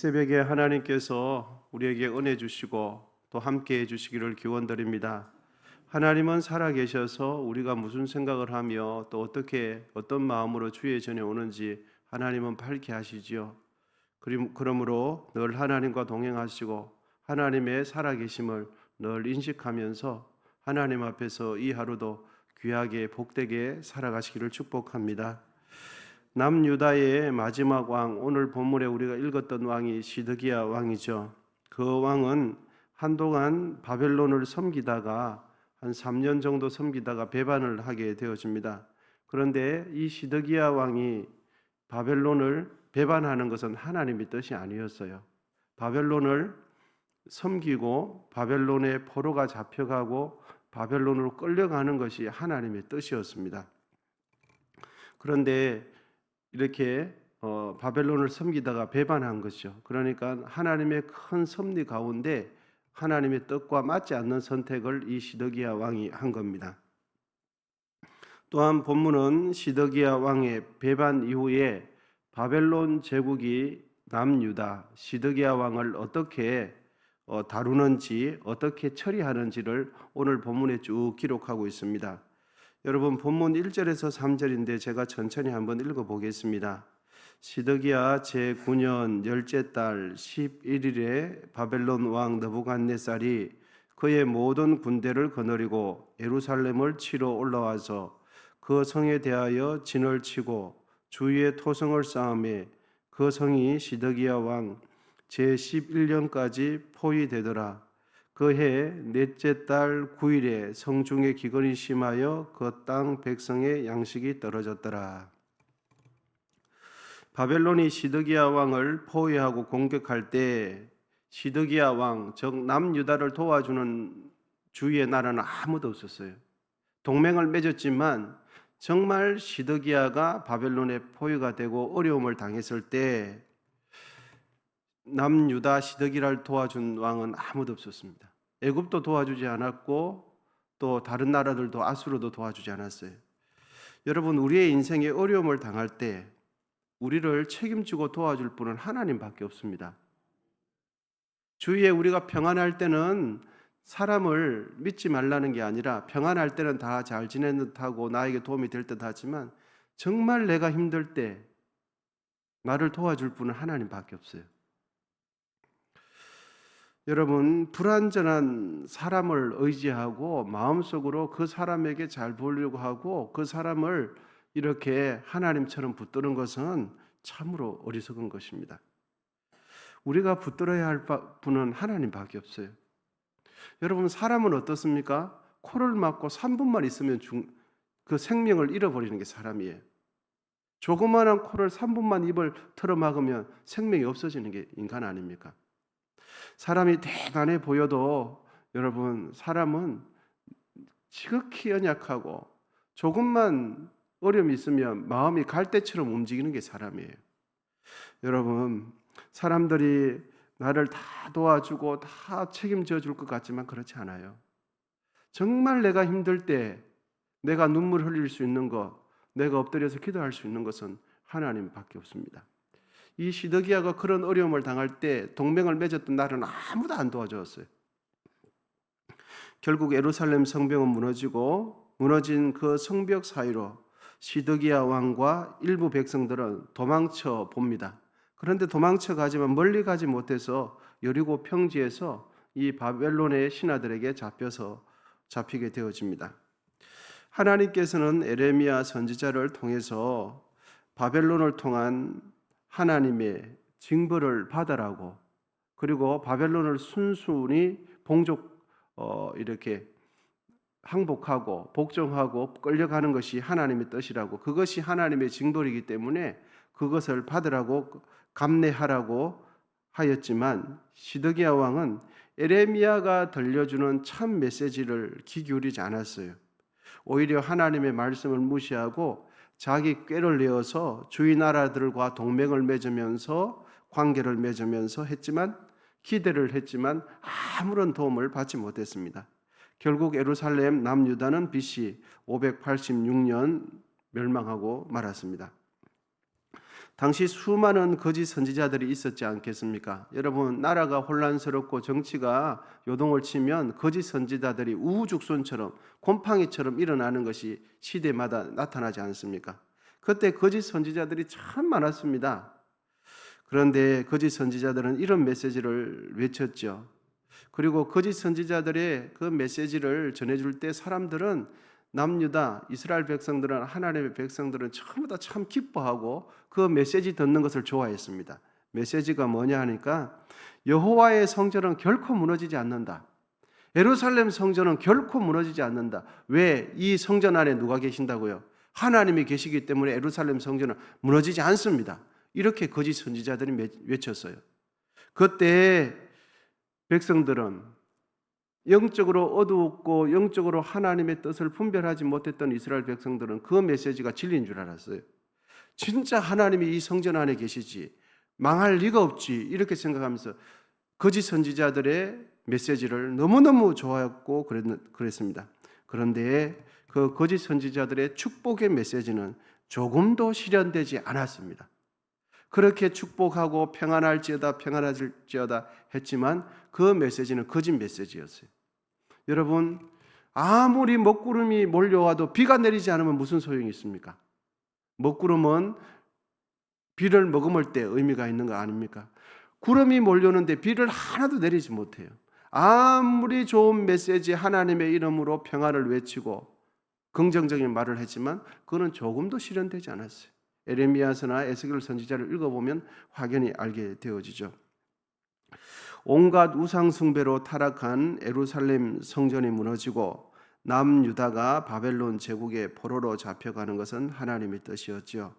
새벽에 하나님께서 우리에게 은혜 주시고 또 함께 해 주시기를 기원드립니다. 하나님은 살아계셔서 우리가 무슨 생각을 하며 또 어떤 마음으로 주의 전에 오는지 하나님은 밝게 하시지요. 그러므로 늘 하나님과 동행하시고 하나님의 살아계심을 늘 인식하면서 하나님 앞에서 이 하루도 귀하게 복되게 살아가시기를 축복합니다. 남유다의 마지막 왕, 오늘 본문에 우리가 읽었던 왕이 시드기야 왕이죠. 그 왕은 한동안 바벨론을 섬기다가 한 3년 정도 섬기다가 배반을 하게 되어집니다. 그런데 이 시드기야 왕이 바벨론을 배반하는 것은 하나님의 뜻이 아니었어요. 바벨론을 섬기고 바벨론의 포로가 잡혀가고 바벨론으로 끌려가는 것이 하나님의 뜻이었습니다. 그런데 이렇게 바벨론을 섬기다가 배반한 것이죠. 그러니까 하나님의 큰 섭리 가운데 하나님의 뜻과 맞지 않는 선택을 이 시드기야 왕이 한 겁니다. 또한 본문은 시드기야 왕의 배반 이후에 바벨론 제국이 남유다 시드기야 왕을 어떻게 다루는지 어떻게 처리하는지를 오늘 본문에 쭉 기록하고 있습니다. 여러분 본문 1절에서 3절인데 제가 천천히 한번 읽어보겠습니다. 시드기야 제9년 열째 달 11일에 바벨론 왕 느부갓네살이 그의 모든 군대를 거느리고 예루살렘을 치러 올라와서 그 성에 대하여 진을 치고 주위에 토성을 쌓음에 그 성이 시드기야 왕 제11년까지 포위되더라. 그 해 넷째 달 9일에 성중의 기근이 심하여 그 땅 백성의 양식이 떨어졌더라. 바벨론이 시드기야 왕을 포위하고 공격할 때 시드기야 왕, 즉 남유다를 도와주는 주위의 나라는 아무도 없었어요. 동맹을 맺었지만 정말 시드기야가 바벨론에 포위가 되고 어려움을 당했을 때 남유다 시드기야를 도와준 왕은 아무도 없었습니다. 애굽도 도와주지 않았고 또 다른 나라들도 아수르도 도와주지 않았어요. 여러분, 우리의 인생에 어려움을 당할 때 우리를 책임지고 도와줄 분은 하나님밖에 없습니다. 주위에 우리가 평안할 때는 사람을 믿지 말라는 게 아니라 평안할 때는 다 잘 지내는 듯하고 나에게 도움이 될 듯 하지만 정말 내가 힘들 때 나를 도와줄 분은 하나님밖에 없어요. 여러분, 불완전한 사람을 의지하고 마음속으로 그 사람에게 잘 보려고 하고 그 사람을 이렇게 하나님처럼 붙드는 것은 참으로 어리석은 것입니다. 우리가 붙들어야 할 분은 하나님밖에 없어요. 여러분, 사람은 어떻습니까? 코를 막고 3분만 있으면 그 생명을 잃어버리는 게 사람이에요. 조그마한 코를 3분만 입을 틀어막으면 생명이 없어지는 게 인간 아닙니까? 사람이 대단해 보여도 여러분, 사람은 지극히 연약하고 조금만 어려움이 있으면 마음이 갈대처럼 움직이는 게 사람이에요. 여러분, 사람들이 나를 다 도와주고 다 책임져 줄 것 같지만 그렇지 않아요. 정말 내가 힘들 때 내가 눈물 흘릴 수 있는 것, 내가 엎드려서 기도할 수 있는 것은 하나님밖에 없습니다. 이 시드기야가 그런 어려움을 당할 때 동맹을 맺었던 나라는 아무도 안 도와줬어요. 결국 예루살렘 성벽은 무너지고 무너진 그 성벽 사이로 시드기야 왕과 일부 백성들은 도망쳐 봅니다. 그런데 도망쳐 가지만 멀리 가지 못해서 여리고 평지에서 이 바벨론의 신하들에게 잡히게 되어집니다. 하나님께서는 에레미야 선지자를 통해서 바벨론을 통한 하나님의 징벌을 받으라고, 그리고 바벨론을 순순히 이렇게 항복하고 복종하고 끌려가는 것이 하나님의 뜻이라고, 그것이 하나님의 징벌이기 때문에 그것을 받으라고 감내하라고 하였지만 시드기야 왕은 에레미야가 들려주는 참 메시지를 귀 기울이지 않았어요. 오히려 하나님의 말씀을 무시하고 자기 꾀를 내어서 주위 나라들과 동맹을 맺으면서 관계를 맺으면서 기대를 했지만 아무런 도움을 받지 못했습니다. 결국 예루살렘 남유다는 BC 586년 멸망하고 말았습니다. 당시 수많은 거짓 선지자들이 있었지 않겠습니까? 여러분, 나라가 혼란스럽고 정치가 요동을 치면 거짓 선지자들이 우후죽순처럼 곰팡이처럼 일어나는 것이 시대마다 나타나지 않습니까? 그때 거짓 선지자들이 참 많았습니다. 그런데 거짓 선지자들은 이런 메시지를 외쳤죠. 그리고 거짓 선지자들의 그 메시지를 전해줄 때 사람들은 남유다 이스라엘 백성들은 하나님의 백성들은 전부 다 참 기뻐하고 그 메시지 듣는 것을 좋아했습니다. 메시지가 뭐냐 하니까 여호와의 성전은 결코 무너지지 않는다. 예루살렘 성전은 결코 무너지지 않는다. 왜? 이 성전 안에 누가 계신다고요? 하나님이 계시기 때문에 예루살렘 성전은 무너지지 않습니다. 이렇게 거짓 선지자들이 외쳤어요. 그때 백성들은 영적으로 어두웠고 영적으로 하나님의 뜻을 분별하지 못했던 이스라엘 백성들은 그 메시지가 진리인 줄 알았어요. 진짜 하나님이 이 성전 안에 계시지 망할 리가 없지 이렇게 생각하면서 거짓 선지자들의 메시지를 너무너무 좋아했고 그랬습니다. 그런데 그 거짓 선지자들의 축복의 메시지는 조금도 실현되지 않았습니다. 그렇게 축복하고 평안할지어다 평안할지어다 했지만 그 메시지는 거짓 메시지였어요. 여러분, 아무리 먹구름이 몰려와도 비가 내리지 않으면 무슨 소용이 있습니까? 먹구름은 비를 머금을 때 의미가 있는 거 아닙니까? 구름이 몰려오는데 비를 하나도 내리지 못해요. 아무리 좋은 메시지 하나님의 이름으로 평안을 외치고 긍정적인 말을 했지만 그거는 조금도 실현되지 않았어요. 에레미야서나 에스겔 선지자를 읽어보면 확연히 알게 되어지죠. 온갖 우상 숭배로 타락한 예루살렘 성전이 무너지고 남유다가 바벨론 제국의 포로로 잡혀가는 것은 하나님의 뜻이었죠.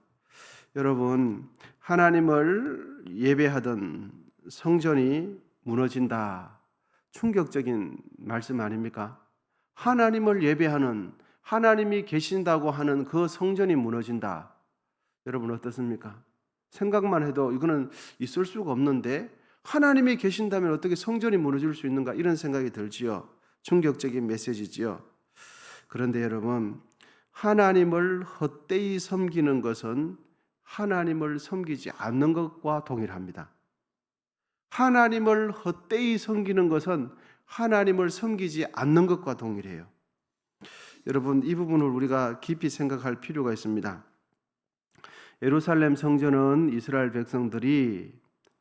여러분, 하나님을 예배하던 성전이 무너진다. 충격적인 말씀 아닙니까? 하나님을 예배하는 하나님이 계신다고 하는 그 성전이 무너진다. 여러분 어떻습니까? 생각만 해도 이거는 있을 수가 없는데 하나님이 계신다면 어떻게 성전이 무너질 수 있는가 이런 생각이 들지요. 충격적인 메시지지요. 그런데 여러분, 하나님을 헛되이 섬기는 것은 하나님을 섬기지 않는 것과 동일합니다. 하나님을 헛되이 섬기는 것은 하나님을 섬기지 않는 것과 동일해요. 여러분, 이 부분을 우리가 깊이 생각할 필요가 있습니다. 예루살렘 성전은 이스라엘 백성들이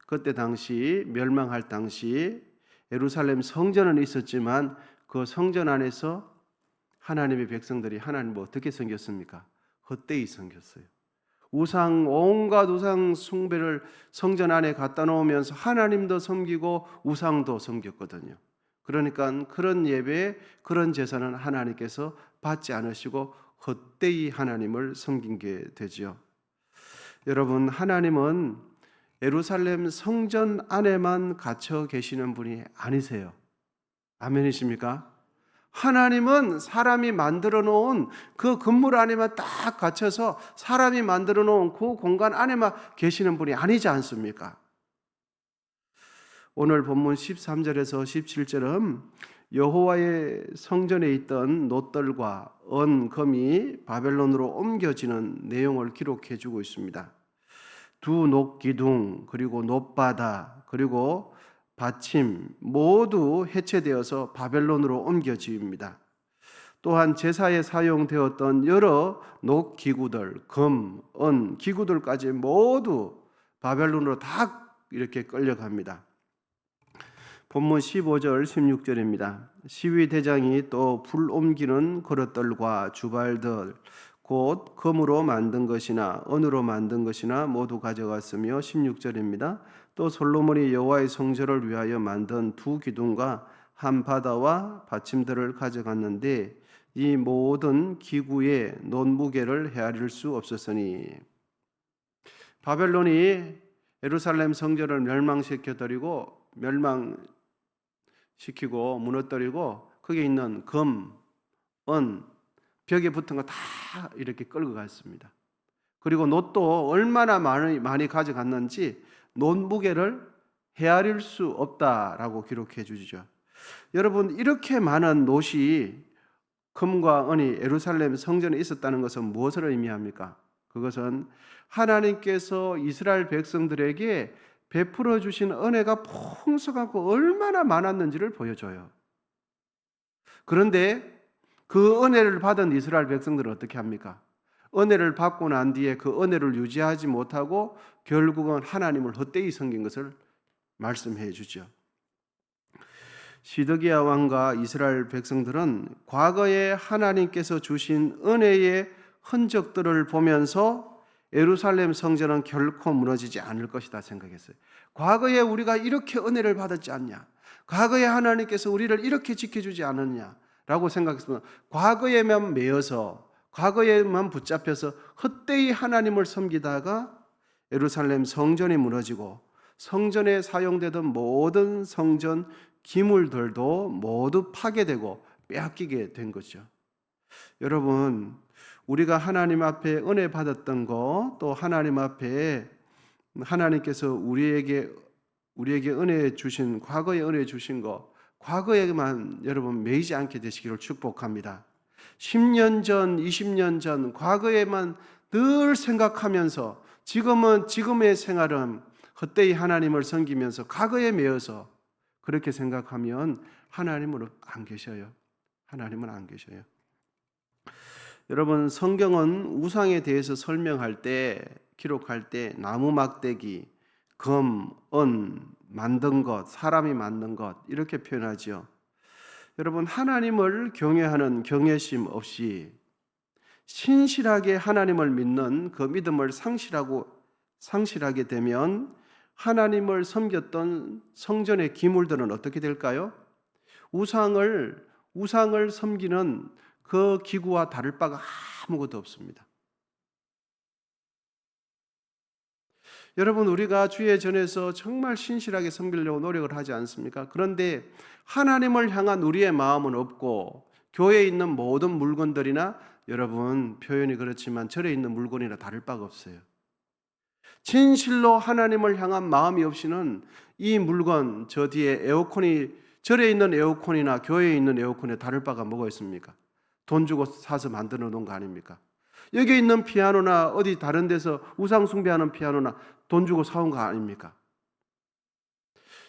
그때 당시 멸망할 당시 예루살렘 성전은 있었지만 그 성전 안에서 하나님의 백성들이 하나님을 어떻게 섬겼습니까? 헛되이 섬겼어요. 온갖 우상 숭배를 성전 안에 갖다 놓으면서 하나님도 섬기고 우상도 섬겼거든요. 그러니까 그런 예배, 그런 제사는 하나님께서 받지 않으시고 헛되이 하나님을 섬긴 게 되지요. 여러분, 하나님은 예루살렘 성전 안에만 갇혀 계시는 분이 아니세요. 아멘이십니까? 하나님은 사람이 만들어 놓은 그 건물 안에만 딱 갇혀서 사람이 만들어 놓은 그 공간 안에만 계시는 분이 아니지 않습니까? 오늘 본문 13절에서 17절은 여호와의 성전에 있던 놋들과 금이 바벨론으로 옮겨지는 내용을 기록해 주고 있습니다. 두 놋기둥 그리고 놋바다 그리고 받침 모두 해체되어서 바벨론으로 옮겨집니다. 또한 제사에 사용되었던 여러 놋기구들, 금, 은 기구들까지 모두 바벨론으로 다 이렇게 끌려갑니다. 본문 15절 16절입니다. 시위대장이 또 불 옮기는 그릇들과 주발들 곧 금으로 만든 것이나 은으로 만든 것이나 모두 가져갔으며 16절입니다. 또 솔로몬이 여호와의 성전을 위하여 만든 두 기둥과 한 바다와 받침들을 가져갔는데 이 모든 기구의 논무게를 헤아릴 수 없었으니 바벨론이 예루살렘 성전을 멸망시키고 무너뜨리고 거기에 있는 금, 은, 벽에 붙은 거 다 이렇게 끌고 갔습니다. 그리고 놋도 얼마나 많이 가져갔는지 놋 무게를 헤아릴 수 없다라고 기록해 주시죠. 여러분, 이렇게 많은 놋이 금과 은이 예루살렘 성전에 있었다는 것은 무엇을 의미합니까? 그것은 하나님께서 이스라엘 백성들에게 베풀어 주신 은혜가 풍성하고 얼마나 많았는지를 보여줘요. 그런데 그 은혜를 받은 이스라엘 백성들은 어떻게 합니까? 은혜를 받고 난 뒤에 그 은혜를 유지하지 못하고 결국은 하나님을 헛되이 섬긴 것을 말씀해 주죠. 시드기야 왕과 이스라엘 백성들은 과거에 하나님께서 주신 은혜의 흔적들을 보면서 예루살렘 성전은 결코 무너지지 않을 것이다 생각했어요. 과거에 우리가 이렇게 은혜를 받았지 않냐? 과거에 하나님께서 우리를 이렇게 지켜주지 않았냐? 라고 생각했으면 과거에만 매여서 과거에만 붙잡혀서 헛되이 하나님을 섬기다가 예루살렘 성전이 무너지고 성전에 사용되던 모든 성전 기물들도 모두 파괴되고 빼앗기게 된 거죠. 여러분, 우리가 하나님 앞에 은혜 받았던 거, 또 하나님 앞에 하나님께서 우리에게 은혜 주신, 과거에 은혜 주신 거, 과거에만 여러분 매이지 않게 되시기를 축복합니다. 10년 전, 20년 전, 과거에만 늘 생각하면서 지금은 지금의 생활은 헛되이 하나님을 섬기면서 과거에 매여서 그렇게 생각하면 하나님은 안 계셔요. 하나님은 안 계셔요. 여러분, 성경은 우상에 대해서 설명할 때, 기록할 때 나무 막대기, 금, 은, 만든 것, 사람이 만든 것 이렇게 표현하죠. 여러분, 하나님을 경외하는 경외심 없이 신실하게 하나님을 믿는 그 믿음을 상실하게 되면 하나님을 섬겼던 성전의 기물들은 어떻게 될까요? 우상을 섬기는 그 기구와 다를 바가 아무것도 없습니다. 여러분, 우리가 주의 전에서 정말 신실하게 섬기려고 노력을 하지 않습니까? 그런데 하나님을 향한 우리의 마음은 없고 교회에 있는 모든 물건들이나 여러분 표현이 그렇지만 절에 있는 물건이나 다를 바가 없어요. 진실로 하나님을 향한 마음이 없이는 이 물건, 저 뒤에 에어컨이 절에 있는 에어컨이나 교회에 있는 에어컨에 다를 바가 뭐가 있습니까? 돈 주고 사서 만들어 놓은 거 아닙니까? 여기 있는 피아노나 어디 다른 데서 우상 숭배하는 피아노나 돈 주고 사온 거 아닙니까?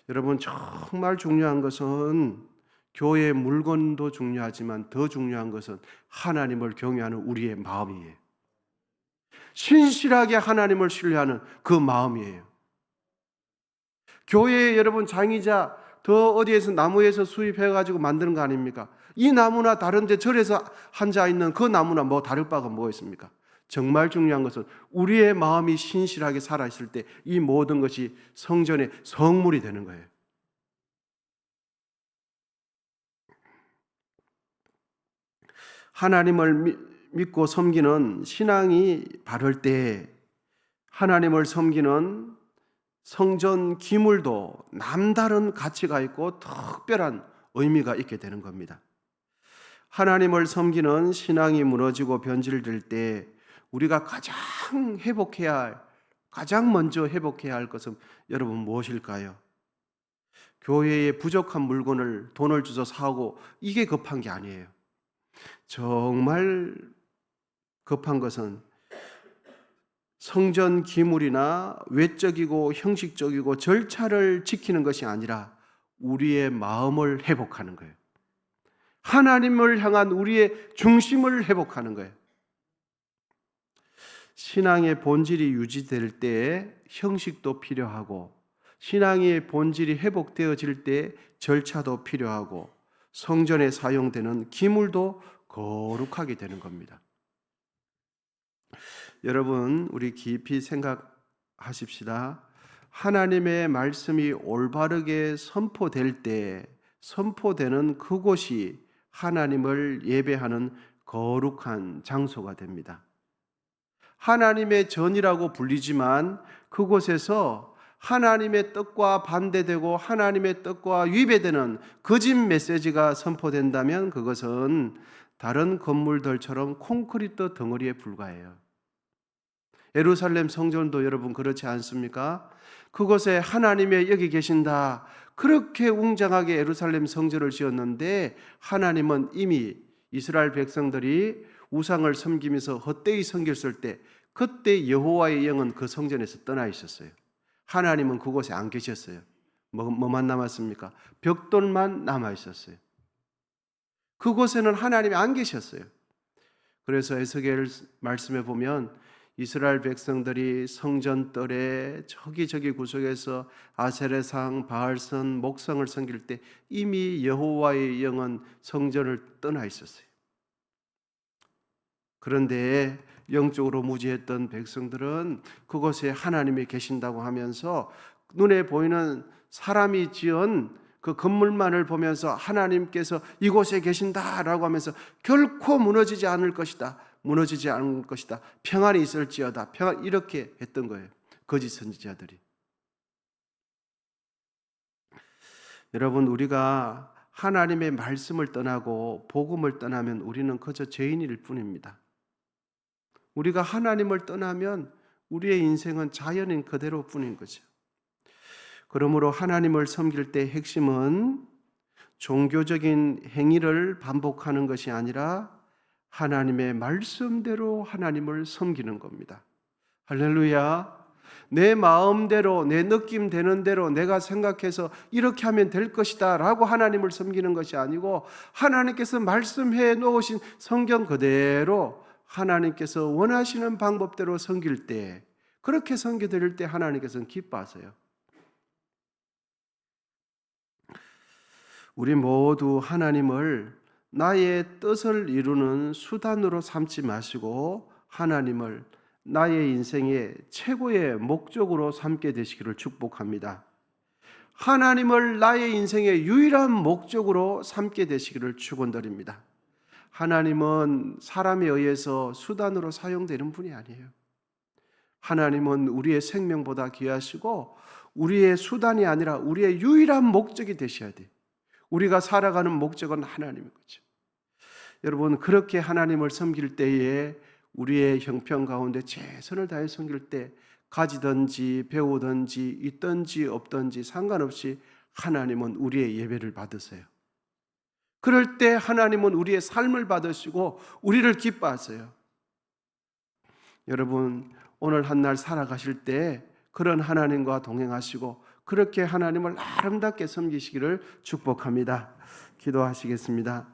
여러분, 정말 중요한 것은 교회의 물건도 중요하지만 더 중요한 것은 하나님을 경외하는 우리의 마음이에요. 신실하게 하나님을 신뢰하는 그 마음이에요. 교회에 여러분 장의자 더 어디에서 나무에서 수입해가지고 만드는 거 아닙니까? 이 나무나 다른데 절에서 앉아 있는 그 나무나 뭐 다를 바가 뭐 있습니까? 정말 중요한 것은 우리의 마음이 신실하게 살아있을 때 이 모든 것이 성전의 성물이 되는 거예요. 하나님을 믿고 섬기는 신앙이 바를 때 하나님을 섬기는 성전 기물도 남다른 가치가 있고 특별한 의미가 있게 되는 겁니다. 하나님을 섬기는 신앙이 무너지고 변질될 때 우리가 가장 먼저 회복해야 할 것은 여러분 무엇일까요? 교회에 부족한 물건을 돈을 주서 사고 이게 급한 게 아니에요. 정말 급한 것은 성전 기물이나 외적이고 형식적이고 절차를 지키는 것이 아니라 우리의 마음을 회복하는 거예요. 하나님을 향한 우리의 중심을 회복하는 거예요. 신앙의 본질이 유지될 때 형식도 필요하고 신앙의 본질이 회복되어질 때 절차도 필요하고 성전에 사용되는 기물도 거룩하게 되는 겁니다. 여러분, 우리 깊이 생각하십시다. 하나님의 말씀이 올바르게 선포될 때 선포되는 그곳이 하나님을 예배하는 거룩한 장소가 됩니다. 하나님의 전이라고 불리지만 그곳에서 하나님의 뜻과 반대되고 하나님의 뜻과 위배되는 거짓 메시지가 선포된다면 그것은 다른 건물들처럼 콘크리트 덩어리에 불과해요. 예루살렘 성전도 여러분 그렇지 않습니까? 그곳에 하나님의 여기 계신다. 그렇게 웅장하게 예루살렘 성전을 지었는데 하나님은 이미 이스라엘 백성들이 우상을 섬기면서 헛되이 섬겼을 때 그때 여호와의 영은 그 성전에서 떠나 있었어요. 하나님은 그곳에 안 계셨어요. 뭐만 남았습니까? 벽돌만 남아 있었어요. 그곳에는 하나님이 안 계셨어요. 그래서 에스겔 말씀에 보면 이스라엘 백성들이 성전뜰에 저기 구석에서 아세레상, 바알선, 목성을 섬길 때 이미 여호와의 영은 성전을 떠나 있었어요. 그런데 영적으로 무지했던 백성들은 그곳에 하나님이 계신다고 하면서 눈에 보이는 사람이 지은 그 건물만을 보면서 하나님께서 이곳에 계신다라고 하면서 결코 무너지지 않을 것이다. 무너지지 않을 것이다. 평안이 있을지어다. 평안, 이렇게 했던 거예요. 거짓 선지자들이. 여러분, 우리가 하나님의 말씀을 떠나고 복음을 떠나면 우리는 그저 죄인일 뿐입니다. 우리가 하나님을 떠나면 우리의 인생은 자연인 그대로뿐인 거죠. 그러므로 하나님을 섬길 때 핵심은 종교적인 행위를 반복하는 것이 아니라 하나님의 말씀대로 하나님을 섬기는 겁니다. 할렐루야. 내 마음대로, 내 느낌 되는 대로 내가 생각해서 이렇게 하면 될 것이다 라고 하나님을 섬기는 것이 아니고 하나님께서 말씀해 놓으신 성경 그대로 하나님께서 원하시는 방법대로 섬길 때, 그렇게 섬겨드릴 때 하나님께서는 기뻐하세요. 우리 모두 하나님을 나의 뜻을 이루는 수단으로 삼지 마시고 하나님을 나의 인생의 최고의 목적으로 삼게 되시기를 축복합니다. 하나님을 나의 인생의 유일한 목적으로 삼게 되시기를 축원드립니다. 하나님은 사람에 의해서 수단으로 사용되는 분이 아니에요. 하나님은 우리의 생명보다 귀하시고 우리의 수단이 아니라 우리의 유일한 목적이 되셔야 돼요. 우리가 살아가는 목적은 하나님인 거죠. 여러분, 그렇게 하나님을 섬길 때에 우리의 형편 가운데 최선을 다해 섬길 때 가지든지 배우든지 있든지 없든지 상관없이 하나님은 우리의 예배를 받으세요. 그럴 때 하나님은 우리의 삶을 받으시고 우리를 기뻐하세요. 여러분, 오늘 한 날 살아가실 때 그런 하나님과 동행하시고 그렇게 하나님을 아름답게 섬기시기를 축복합니다. 기도하시겠습니다.